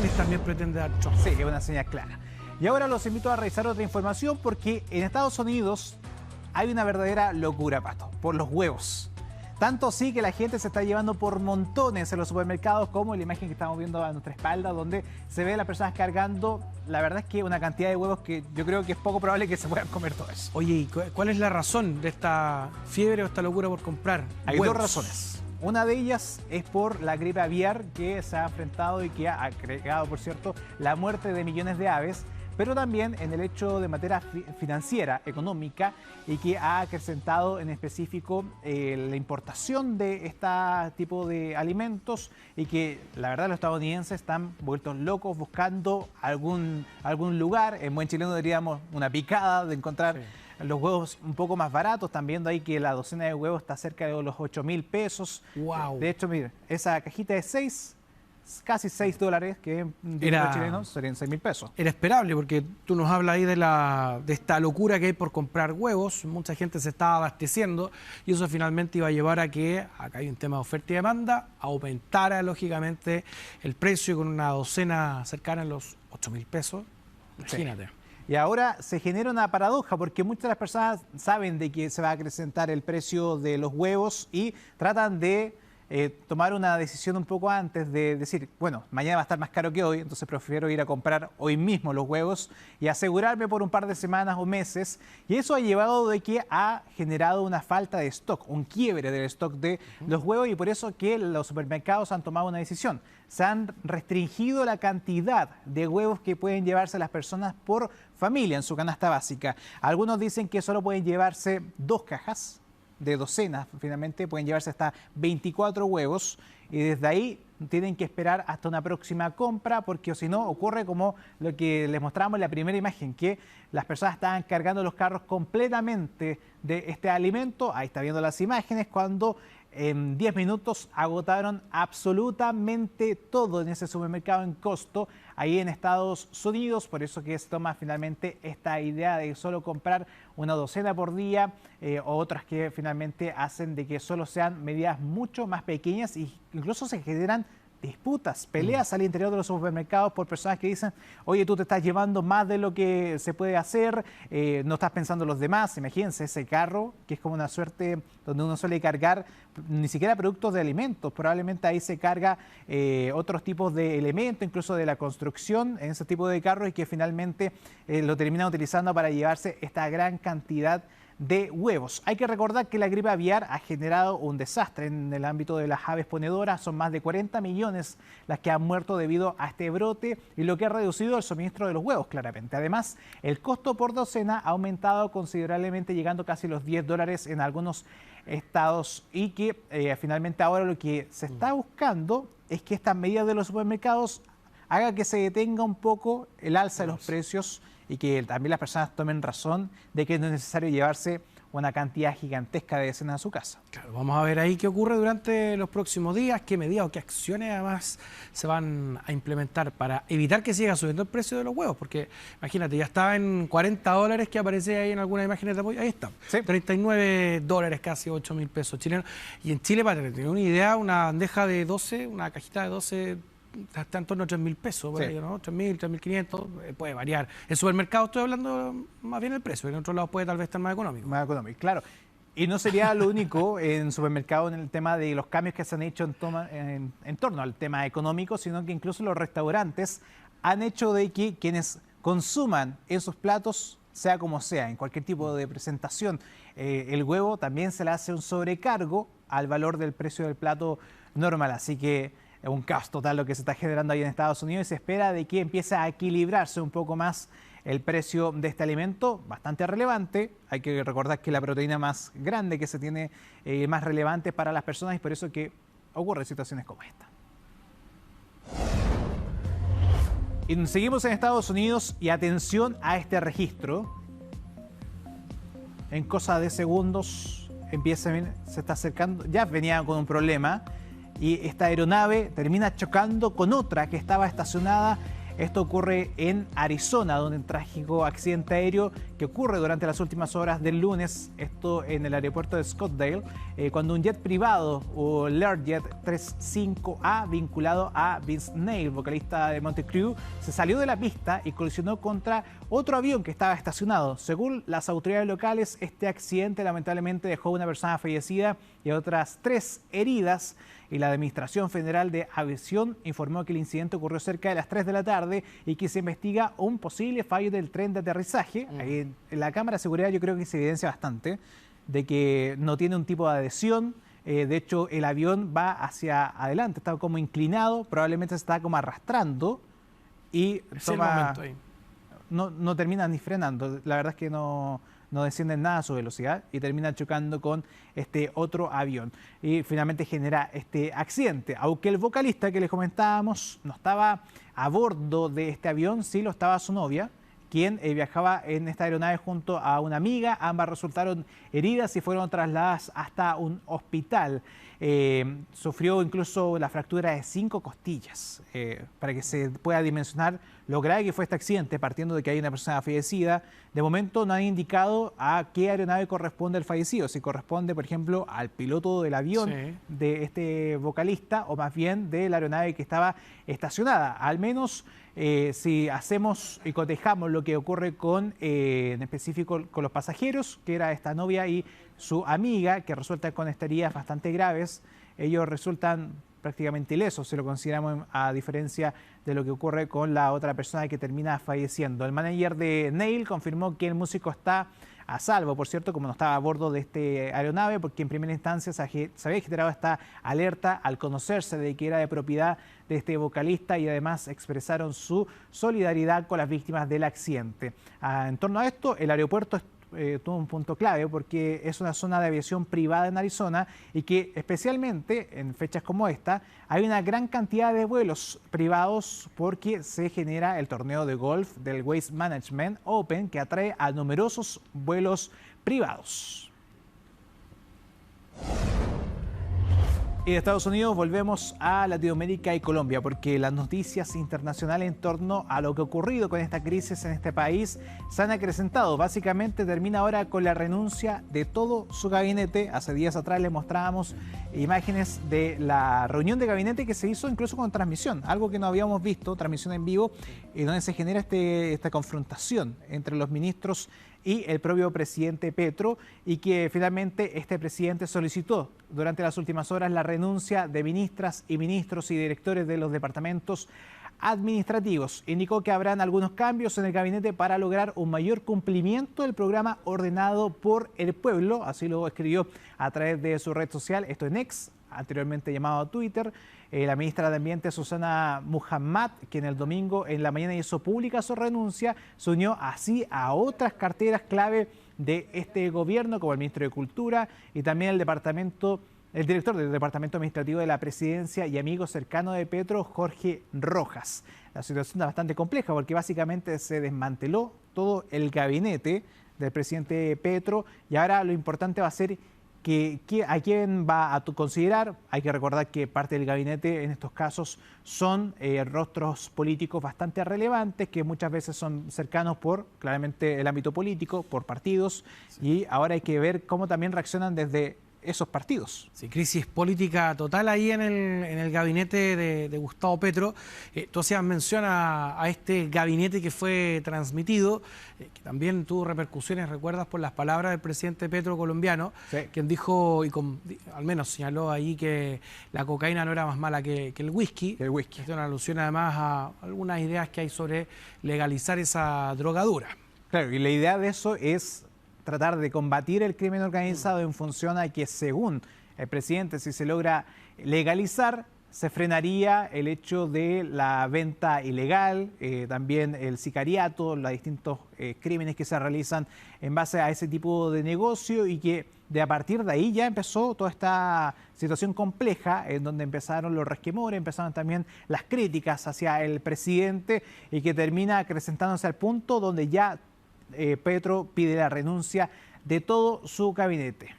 elecciones también pretende dar Trump. Sí, es una señal clara. Y ahora los invito a revisar otra información porque en Estados Unidos hay una verdadera locura, Pato, por los huevos. Tanto así que la gente se está llevando por montones en los supermercados, como la imagen que estamos viendo a nuestra espalda, donde se ve a las personas cargando, la verdad es que una cantidad de huevos que yo creo que es poco probable que se puedan comer todo eso. Oye, ¿y cuál es la razón de esta fiebre o esta locura por comprar Hay huevos? dos razones. Una de ellas es por la gripe aviar que se ha enfrentado y que ha agregado, por cierto, la muerte de millones de aves, pero también en el hecho de materia financiera, económica, y que ha acrecentado en específico la importación de este tipo de alimentos y que la verdad los estadounidenses están vueltos locos buscando algún lugar, en buen chileno diríamos una picada de encontrar los huevos un poco más baratos. Están viendo ahí que la docena de huevos está cerca de los 8.000 pesos. Wow. De hecho, mire, esa cajita de 6... casi $6, que en dinero chileno serían 6.000 pesos. Era esperable porque tú nos hablas ahí de esta locura que hay por comprar huevos. Mucha gente se estaba abasteciendo y eso finalmente iba a llevar a que, acá hay un tema de oferta y demanda, aumentara lógicamente el precio con una docena cercana a los 8.000 pesos. Imagínate. Sí. Y ahora se genera una paradoja porque muchas de las personas saben de que se va a acrecentar el precio de los huevos y tratan de tomar una decisión un poco antes de decir, bueno, mañana va a estar más caro que hoy, entonces prefiero ir a comprar hoy mismo los huevos y asegurarme por un par de semanas o meses. Y eso ha llevado de que ha generado una falta de stock, un quiebre del stock de los huevos, y por eso que los supermercados han tomado una decisión. Se han restringido la cantidad de huevos que pueden llevarse las personas por familia en su canasta básica. Algunos dicen que solo pueden llevarse 2 cajas de docenas, finalmente pueden llevarse hasta 24 huevos y desde ahí tienen que esperar hasta una próxima compra, porque o si no ocurre como lo que les mostramos en la primera imagen, que las personas estaban cargando los carros completamente de este alimento. Ahí está viendo las imágenes cuando en 10 minutos agotaron absolutamente todo en ese supermercado en Costco, ahí en Estados Unidos. Por eso que se toma finalmente esta idea de solo comprar una docena por día, o otras que finalmente hacen de que solo sean medidas mucho más pequeñas, y incluso se generan disputas, peleas al interior de los supermercados por personas que dicen, oye, tú te estás llevando más de lo que se puede hacer, no estás pensando en los demás. Imagínense ese carro, que es como una suerte donde uno suele cargar ni siquiera productos de alimentos, probablemente ahí se carga otros tipos de elementos, incluso de la construcción, en ese tipo de carros, y que finalmente lo terminan utilizando para llevarse esta gran cantidad de huevos. Hay que recordar que la gripe aviar ha generado un desastre en el ámbito de las aves ponedoras. Son más de 40 millones las que han muerto debido a este brote, y lo que ha reducido el suministro de los huevos, claramente. Además, el costo por docena ha aumentado considerablemente, llegando casi los $10 en algunos estados, y que finalmente ahora lo que se está buscando es que estas medidas de los supermercados haga que se detenga un poco el alza de los precios y que también las personas tomen razón de que no es necesario llevarse una cantidad gigantesca de decenas a su casa. Claro, vamos a ver ahí qué ocurre durante los próximos días, qué medidas o qué acciones además se van a implementar para evitar que siga subiendo el precio de los huevos, porque imagínate, ya estaba en $40 que aparece ahí en algunas imágenes de apoyo, ahí está, sí. $39, casi 8.000 pesos chilenos. Y en Chile, para tener una idea, una bandeja de 12, una cajita de 12... está en torno a 3.000 pesos, por ahí, ¿no? 3.000, 3.500, puede variar. En supermercados estoy hablando más bien del precio, en otros lados puede tal vez estar más económico. Más económico, claro. Y no sería lo único en supermercados en el tema de los cambios que se han hecho en torno al tema económico, sino que incluso los restaurantes han hecho de que quienes consuman esos platos, sea como sea, en cualquier tipo de presentación, el huevo también se le hace un sobrecargo al valor del precio del plato normal. Así que es un caos total lo que se está generando ahí en Estados Unidos, y se espera de que empiece a equilibrarse un poco más el precio de este alimento, bastante relevante. Hay que recordar que la proteína más grande que se tiene, más relevante para las personas, y por eso que ocurren situaciones como esta. Y seguimos en Estados Unidos, y atención a este registro. En cosa de segundos se está acercando, ya venía con un problema, y esta aeronave termina chocando con otra que estaba estacionada Esto ocurre en Arizona, donde un trágico accidente aéreo que ocurre durante las últimas horas del lunes, esto en el aeropuerto de Scottsdale, cuando un jet privado o Learjet 35A vinculado a Vince Neil, vocalista de Mötley Crüe, se salió de la pista y colisionó contra otro avión que estaba estacionado. Según las autoridades locales, este accidente lamentablemente dejó una persona fallecida y otras 3 heridas, y la Administración Federal de Aviación informó que el incidente ocurrió cerca de las 3 de la tarde y que se investiga un posible fallo del tren de aterrizaje. Ahí en la cámara de seguridad yo creo que se evidencia bastante de que no tiene un tipo de adhesión. De hecho, el avión va hacia adelante, está como inclinado, probablemente se está como arrastrando y no termina ni frenando. La verdad es que no desciende nada a su velocidad y termina chocando con este otro avión. Y finalmente genera este accidente. Aunque el vocalista que les comentábamos no estaba a bordo de este avión, sí lo estaba su novia, quien viajaba en esta aeronave junto a una amiga. Ambas resultaron heridas y fueron trasladadas hasta un hospital. Sufrió incluso la fractura de 5 costillas, para que se pueda dimensionar lo grave que fue este accidente, partiendo de que hay una persona fallecida. De momento no han indicado a qué aeronave corresponde el fallecido, si corresponde, por ejemplo, al piloto del avión de este vocalista o más bien de la aeronave que estaba estacionada. Al menos si hacemos y cotejamos lo que ocurre con, en específico con los pasajeros, que era esta novia y su amiga, que resulta con heridas bastante graves, ellos resultan prácticamente ilesos, si lo consideramos, a diferencia de lo que ocurre con la otra persona que termina falleciendo. El manager de Neil confirmó que el músico está a salvo, por cierto, como no estaba a bordo de este aeronave, porque en primera instancia se había generado esta alerta al conocerse de que era de propiedad de este vocalista, y además expresaron su solidaridad con las víctimas del accidente. En torno a esto, el aeropuerto tuvo un punto clave porque es una zona de aviación privada en Arizona y que especialmente en fechas como esta hay una gran cantidad de vuelos privados porque se genera el torneo de golf del Waste Management Open, que atrae a numerosos vuelos privados. Y de Estados Unidos volvemos a Latinoamérica y Colombia, porque las noticias internacionales en torno a lo que ha ocurrido con esta crisis en este país se han acrecentado. Básicamente termina ahora con la renuncia de todo su gabinete. Hace días atrás les mostrábamos imágenes de la reunión de gabinete que se hizo incluso con transmisión, algo que no habíamos visto, transmisión en vivo, y donde se genera esta confrontación entre los ministros y el propio presidente Petro, y que finalmente este presidente solicitó durante las últimas horas la renuncia de ministras y ministros y directores de los departamentos administrativos. Indicó que habrán algunos cambios en el gabinete para lograr un mayor cumplimiento del programa ordenado por el pueblo, así lo escribió a través de su red social, esto en X, anteriormente llamado Twitter. La ministra de Ambiente, Susana Muhammad, quien el domingo en la mañana hizo pública su renuncia, se unió así a otras carteras clave de este gobierno, como el ministro de Cultura y también el director del Departamento Administrativo de la Presidencia y amigo cercano de Petro, Jorge Rojas. La situación es bastante compleja porque básicamente se desmanteló todo el gabinete del presidente Petro, y ahora lo importante va a ser a quién va a considerar. Hay que recordar que parte del gabinete en estos casos son rostros políticos bastante relevantes, que muchas veces son cercanos por claramente el ámbito político, por partidos, y ahora hay que ver cómo también reaccionan desde esos partidos. Sí, crisis política total ahí en el gabinete de Gustavo Petro. Tú hacías mención a este gabinete que fue transmitido, que también tuvo repercusiones, recuerdas, por las palabras del presidente Petro colombiano, quien dijo, al menos señaló ahí, que la cocaína no era más mala que el whisky. Esto es una alusión además a algunas ideas que hay sobre legalizar esa drogadura. Claro, y la idea de eso es tratar de combatir el crimen organizado en función a que, según el presidente, si se logra legalizar, se frenaría el hecho de la venta ilegal, también el sicariato, los distintos crímenes que se realizan en base a ese tipo de negocio, y que a partir de ahí ya empezó toda esta situación compleja en donde empezaron los resquemores, empezaron también las críticas hacia el presidente, y que termina acrecentándose al punto donde ya Petro pide la renuncia de todo su gabinete.